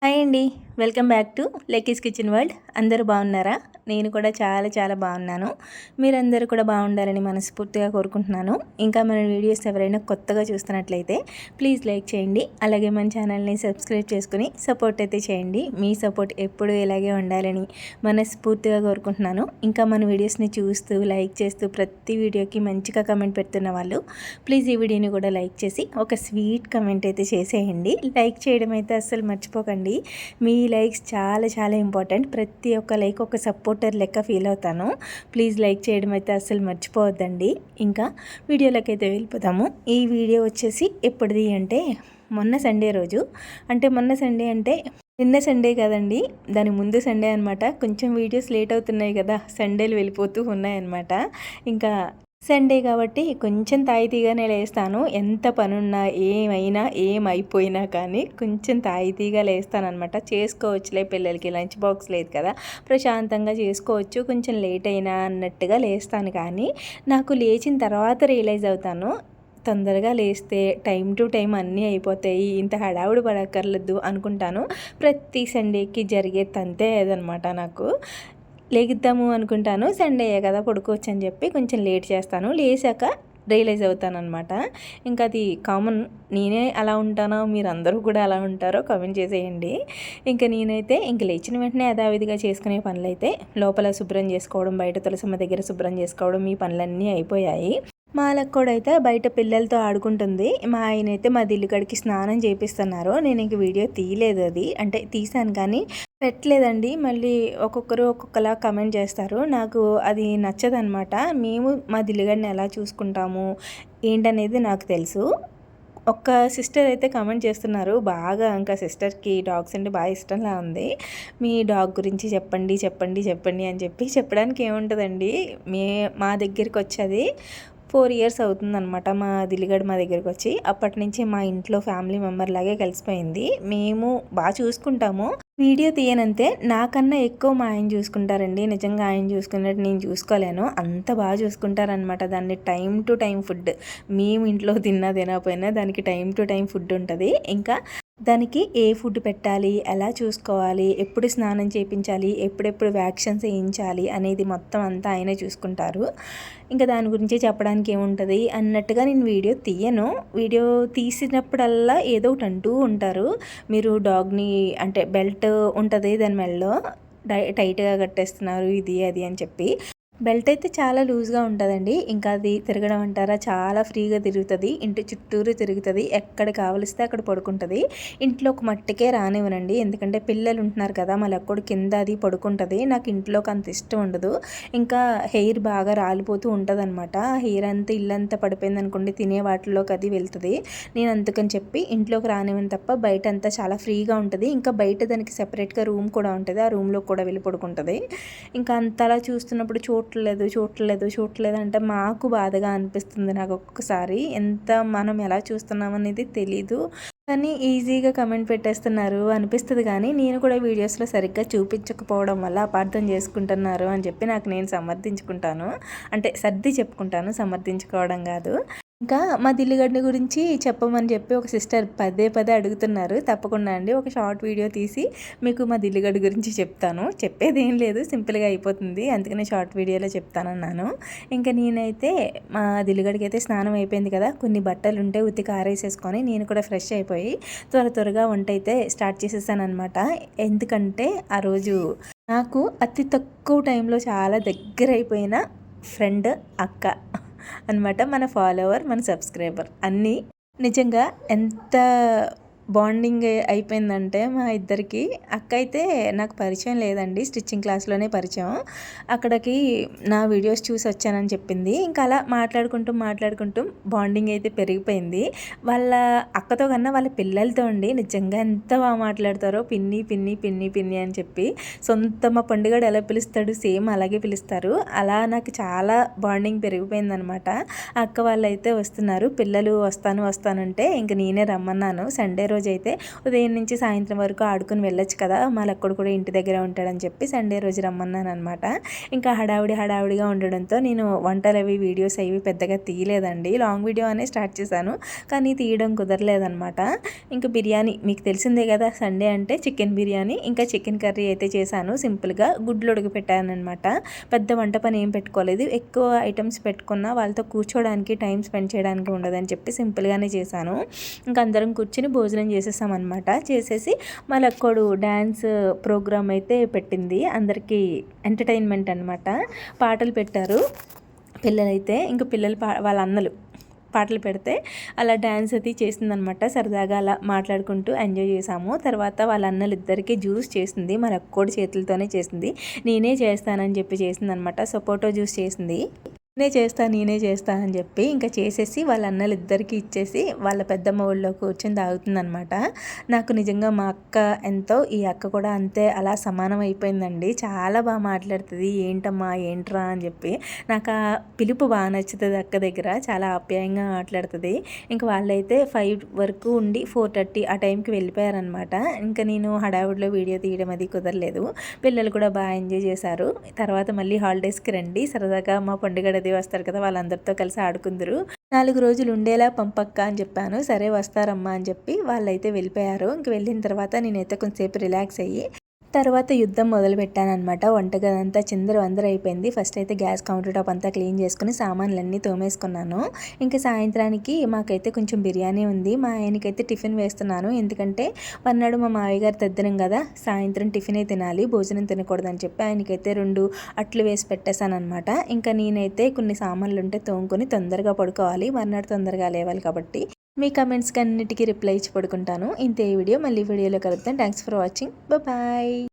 Hi అండి. Welcome back to Lucky's kitchen world. అందరూ బాగున్నారా? నేను కూడా చాలా చాలా బాగున్నాను. మీరందరూ కూడా బాగుండాలని మనస్ఫూర్తిగా కోరుకుంటున్నాను. ఇంకా మన వీడియోస్ ఎవరైనా కొత్తగా చూస్తున్నట్లయితే ప్లీజ్ లైక్ చేయండి. అలాగే మన ఛానల్ని సబ్స్క్రైబ్ చేసుకుని సపోర్ట్ అయితే చేయండి. మీ సపోర్ట్ ఎప్పుడూ ఇలాగే ఉండాలని మనస్ఫూర్తిగా కోరుకుంటున్నాను. ఇంకా మన వీడియోస్ని చూస్తూ లైక్ చేస్తూ ప్రతి వీడియోకి మంచిగా కమెంట్ పెడుతున్న వాళ్ళు ప్లీజ్ ఈ వీడియోని కూడా లైక్ చేసి ఒక స్వీట్ కమెంట్ అయితే చేసేయండి. లైక్ చేయడం అయితే అస్సలు మర్చిపోకండి. మీ లైక్స్ చాలా చాలా ఇంపార్టెంట్. ప్రతి ఒక్క లైక్ ఒక సపోర్టర్ లెక్క ఫీల్ అవుతాను. ప్లీజ్ లైక్ చేయడం అయితే అస్సలు మర్చిపోవద్దండి. ఇంకా వీడియోలోకి అయితే వెళ్ళిపోతాము. ఈ వీడియో వచ్చేసి ఎప్పటిది అంటే మొన్న సండే రోజు, అంటే మొన్న సండే అంటే నిన్న సండే కదండి, దాని ముందు సండే అనమాట. కొంచెం వీడియోస్ లేట్ అవుతున్నాయి కదా, సండేలు వెళ్ళిపోతూ ఉన్నాయన్నమాట. ఇంకా సండే కాబట్టి కొంచెం తాయితీగానే లేస్తాను. ఎంత పనున్నా ఏమైపోయినా కానీ కొంచెం తాయితీగా లేస్తానమాట. చేసుకోవచ్చులే, పిల్లలకి లంచ్ బాక్స్ లేదు కదా, ప్రశాంతంగా చేసుకోవచ్చు, కొంచెం లేట్ అయినా అన్నట్టుగా లేస్తాను. కానీ నాకు లేచిన తర్వాత రియలైజ్ అవుతాను, తొందరగా లేస్తే టైం టు టైం అన్నీ అయిపోతాయి, ఇంత హడావుడి పడక్కర్లేదు అనుకుంటాను. ప్రతి సండేకి జరిగే తంతే అదనమాట. నాకు లేగిద్దాము అనుకుంటాను, సండే కదా పడుకోవచ్చు అని చెప్పి కొంచెం లేట్ చేస్తాను. లేచాక రియలైజ్ అవుతానమాట. ఇంకా అది కామన్. నేనే అలా ఉంటానో మీరు అందరూ కూడా అలా ఉంటారో కామెంట్ చేసేయండి. ఇంకా నేనైతే ఇంక లేచిన వెంటనే యథావిధిగా చేసుకునే పనులైతే లోపల శుభ్రం చేసుకోవడం, బయట తులసమ్మ దగ్గర శుభ్రం చేసుకోవడం, ఈ పనులన్నీ అయిపోయాయి. మా లక్కోడైతే బయట పిల్లలతో ఆడుకుంటుంది. మా ఆయన అయితే మా దిల్లుగడికి స్నానం చేపిస్తున్నారు. నేను ఇంక వీడియో తీయలేదు, అది అంటే తీసాను కానీ పెట్టలేదండి. మళ్ళీ ఒక్కొక్కరు ఒక్కొక్కలా కమెంట్ చేస్తారు, నాకు అది నచ్చదనమాట. మేము మా దిల్లుగడిని ఎలా చూసుకుంటాము ఏంటనేది నాకు తెలుసు. ఒక్క సిస్టర్ అయితే కమెంట్ చేస్తున్నారు బాగా, ఇంకా సిస్టర్కి డాగ్స్ అంటే బాగా ఇష్టంలా ఉంది. మీ డాగ్ గురించి చెప్పండి చెప్పండి చెప్పండి అని చెప్పడానికి ఏముంటుందండి, మా దగ్గరికి వచ్చేది 4 ఇయర్స్ అవుతుందనమాట. మా దిల్లిగడ మా దగ్గరికి వచ్చి అప్పటి నుంచి మా ఇంట్లో ఫ్యామిలీ మెంబర్ లాగే కలిసిపోయింది. మేము బాగా చూసుకుంటాము. వీడియో తీయనంతే, నాకన్నా ఎక్కువ మా ఆయన చూసుకుంటారండి. నిజంగా ఆయన చూసుకున్నట్టు నేను చూసుకోలేను, అంత బాగా చూసుకుంటారనమాట. దాన్ని టైం టు టైం ఫుడ్, మేము ఇంట్లో తినకపోయినా దానికి టైం టు టైం ఫుడ్ ఉంటుంది. ఇంకా దానికి ఏ ఫుడ్ పెట్టాలి, ఎలా చూసుకోవాలి, ఎప్పుడు స్నానం చేయించాలి, ఎప్పుడెప్పుడు వ్యాక్సిన్స్ వేయించాలి అనేది మొత్తం అంతా ఆయనే చూసుకుంటారు. ఇంకా దాని గురించి చెప్పడానికి ఏముంటుంది అన్నట్టుగా నేను వీడియో తీయను. వీడియో తీసినప్పుడల్లా ఏదో ఒకటి అంటూ ఉంటారు, మీరు డాగ్ని అంటే బెల్ట్ ఉంటుంది దాని మెడలో టైట్గా కట్టేస్తున్నారు, ఇది అది అని చెప్పి. బెల్ట్ అయితే చాలా లూజ్గా ఉంటుందండి. ఇంకా అది తిరగడం అంటారా, చాలా ఫ్రీగా తిరుగుతుంది, ఇంటి చుట్టూరు తిరుగుతుంది, ఎక్కడ కావలిస్తే అక్కడ పడుకుంటుంది. ఇంట్లో ఒక మట్టికే రానివ్వనండి, ఎందుకంటే పిల్లలు ఉంటున్నారు కదా, మళ్ళీ అక్కడ కింద అది పడుకుంటుంది. నాకు ఇంట్లోకి అంత ఇష్టం ఉండదు. ఇంకా హెయిర్ బాగా రాలిపోతూ ఉంటుంది అనమాట. హెయిర్ అంతా ఇల్లంతా పడిపోయింది అనుకోండి, తినే వాటిలోకి అది వెళ్తుంది. నేను అందుకని చెప్పి ఇంట్లోకి రానివ్వను తప్ప, బయట అంతా చాలా ఫ్రీగా ఉంటుంది. ఇంకా బయట దానికి సెపరేట్గా రూమ్ కూడా ఉంటుంది, ఆ రూమ్లో కూడా వెళ్ళి పడుకుంటుంది. ఇంకా అంతలా చూస్తున్నప్పుడు చూడట్లేదు అంటే మాకు బాధగా అనిపిస్తుంది. నాకు ఒక్కొక్కసారి ఎంత మనం ఎలా చూస్తున్నామనేది తెలీదు, కానీ ఈజీగా కమెంట్ పెట్టేస్తున్నారు అనిపిస్తుంది. కానీ నేను కూడా వీడియోస్లో సరిగ్గా చూపించకపోవడం వల్ల అపార్థం చేసుకుంటున్నారు అని చెప్పి నాకు నేను సమర్థించుకుంటాను, అంటే సర్ది చెప్పుకుంటాను, సమర్థించుకోవడం కాదు. ఇంకా మా దిల్లుగడ్డ గురించి చెప్పమని చెప్పి ఒక సిస్టర్ పదే అడుగుతున్నారు. తప్పకుండా అండి ఒక షార్ట్ వీడియో తీసి మీకు మా దిల్లుగడ్డ గురించి చెప్తాను. చెప్పేది ఏం లేదు, సింపుల్గా అయిపోతుంది, అందుకనే షార్ట్ వీడియోలో చెప్తానన్నాను. ఇంకా నేనైతే మా దిల్లుగడికి అయితే స్నానం అయిపోయింది కదా, కొన్ని బట్టలు ఉంటే ఉతికి ఆరేసేసుకొని నేను కూడా ఫ్రెష్ అయిపోయి త్వరగా వంట అయితే స్టార్ట్ చేసేసాను అనమాట. ఎందుకంటే ఆ రోజు నాకు అతి తక్కువ టైంలో చాలా దగ్గర అయిపోయిన ఫ్రెండ్ అక్క అనమాట, మన ఫాలోవర్, మన సబ్స్క్రైబర్, అన్నీ నిజంగా ఎంత బాండింగ్ అయిపోయిందంటే మా ఇద్దరికి. అక్క అయితే నాకు పరిచయం లేదండి, స్టిచ్చింగ్ క్లాస్లోనే పరిచయం. అక్కడికి నా వీడియోస్ చూసి వచ్చానని చెప్పింది. ఇంకా అలా మాట్లాడుకుంటూ బాండింగ్ అయితే పెరిగిపోయింది. వాళ్ళ అక్కతో కన్నా వాళ్ళ పిల్లలతో అండి, నిజంగా ఎంత బాగా మాట్లాడతారో, పిన్ని పిన్ని పిన్ని పిన్ని అని చెప్పి. సొంత మా పండుగడు ఎలా పిలుస్తాడు సేమ్ అలాగే పిలుస్తారు. అలా నాకు చాలా బాండింగ్ పెరిగిపోయిందనమాట. అక్క వాళ్ళు అయితే వస్తున్నారు, పిల్లలు వస్తానంటే ఇంక నేనే రమ్మన్నాను. సండే రోజు రోజు అయితే ఉదయం నుంచి సాయంత్రం వరకు ఆడుకుని వెళ్ళొచ్చు కదా, మా లక్కడు కూడా ఇంటి దగ్గర ఉంటాడని చెప్పి సండే రోజు రమ్మన్నాను అనమాట. ఇంకా హడావుడిగా ఉండడంతో నేను వంటలు అవి వీడియోస్ అవి పెద్దగా తీయలేదండి. లాంగ్ వీడియో అనే స్టార్ట్ చేశాను కానీ తీయడం కుదరలేదనమాట. ఇంకా బిర్యానీ మీకు తెలిసిందే కదా, సండే అంటే చికెన్ బిర్యానీ ఇంకా చికెన్ కర్రీ అయితే చేశాను. సింపుల్గా గుడ్లు ఉడకపెట్టాను అనమాట. పెద్ద వంట పని ఏం పెట్టుకోలేదు. ఎక్కువ ఐటమ్స్ పెట్టుకున్నా వాళ్ళతో కూర్చోడానికి టైం స్పెండ్ చేయడానికి ఉండదని చెప్పి సింపుల్గానే చేశాను. ఇంకా అందరం కూర్చుని భోజనం చేసేసామన్నమాట. చేసేసి మా లక్కోడు డ్యాన్స్ ప్రోగ్రామ్ అయితే పెట్టింది, అందరికీ ఎంటర్టైన్మెంట్ అనమాట. పాటలు పెట్టారు పిల్లలైతే. ఇంకా పిల్లలు వాళ్ళ అన్నలు పాటలు పెడితే అలా డ్యాన్స్ అది చేసిందనమాట. సరదాగా అలా మాట్లాడుకుంటూ ఎంజాయ్ చేసాము. తర్వాత వాళ్ళ అన్నలు ఇద్దరికి జ్యూస్ చేసింది, మరి అక్కోడి చేతులతోనే చేసింది. నేనే చేస్తానని చెప్పి చేసిందనమాట. సపోటో జ్యూస్ చేసింది. నేనే చేస్తా అని చెప్పి ఇంకా చేసేసి వాళ్ళ అన్నలు ఇద్దరికి ఇచ్చేసి వాళ్ళ పెద్దమ్మ ఊళ్ళో కూర్చొని తాగుతుందనమాట. నాకు నిజంగా మా అక్క ఎంతో, ఈ అక్క కూడా అంతే, అలా సమానం అయిపోయిందండి. చాలా బాగా మాట్లాడుతుంది. ఏంటమ్మా ఏంట్రా అని చెప్పి. నాకు ఆ పిలుపు బాగా నచ్చుతుంది అక్క దగ్గర, చాలా ఆప్యాయంగా మాట్లాడుతుంది. ఇంకా వాళ్ళైతే 5 వరకు ఉండి 4:30 ఆ టైంకి వెళ్ళిపోయారనమాట. ఇంకా నేను హడావుడిలో వీడియో తీయడం అది కుదరలేదు. పిల్లలు కూడా బాగా ఎంజాయ్ చేశారు. తర్వాత మళ్ళీ హాలిడేస్కి రండి, సరదాగా మా పండుగ వస్తారు కదా, వాళ్ళందరితో కలిసి ఆడుకుందరు. 4 రోజులు ఉండేలా పంపక్క అని చెప్పాను. సరే వస్తారమ్మా అని చెప్పి వాళ్ళైతే వెళ్ళిపోయారు. ఇంక వెళ్ళిన తర్వాత నేనైతే కొంచెంసేపు రిలాక్స్ అయ్యి తర్వాత యుద్ధం మొదలుపెట్టానమాట. వంటగది అంతా చిందరవందర అయిపోయింది. ఫస్ట్ అయితే గ్యాస్ కౌంటర్ టాప్ అంతా క్లీన్ చేసుకుని సామాన్లన్నీ తోమేసుకున్నాను. ఇంకా సాయంత్రానికి మాకైతే కొంచెం బిర్యానీ ఉంది. మా ఆయనకైతే టిఫిన్ వేస్తున్నాను, ఎందుకంటే మర్నాడు మా మావయ్య గారు తద్దినం కదా, సాయంత్రం టిఫినే తినాలి, భోజనం తినకూడదని చెప్పి ఆయనకైతే 2 అట్లు వేసి పెట్టేశానమాట. ఇంకా నేనైతే కొన్ని సామాన్లు ఉంటే తోముకొని తొందరగా పడుకోవాలి, మర్నాడు తొందరగా లేవాలి కాబట్టి మీ కమెంట్స్కి అన్నిటికీ రిప్లై ఇచ్చి పడుకుంటాను. ఇంతే ఈ వీడియో. మళ్ళీ వీడియోలో కలుద్దాం. Thanks for watching. బాయ్.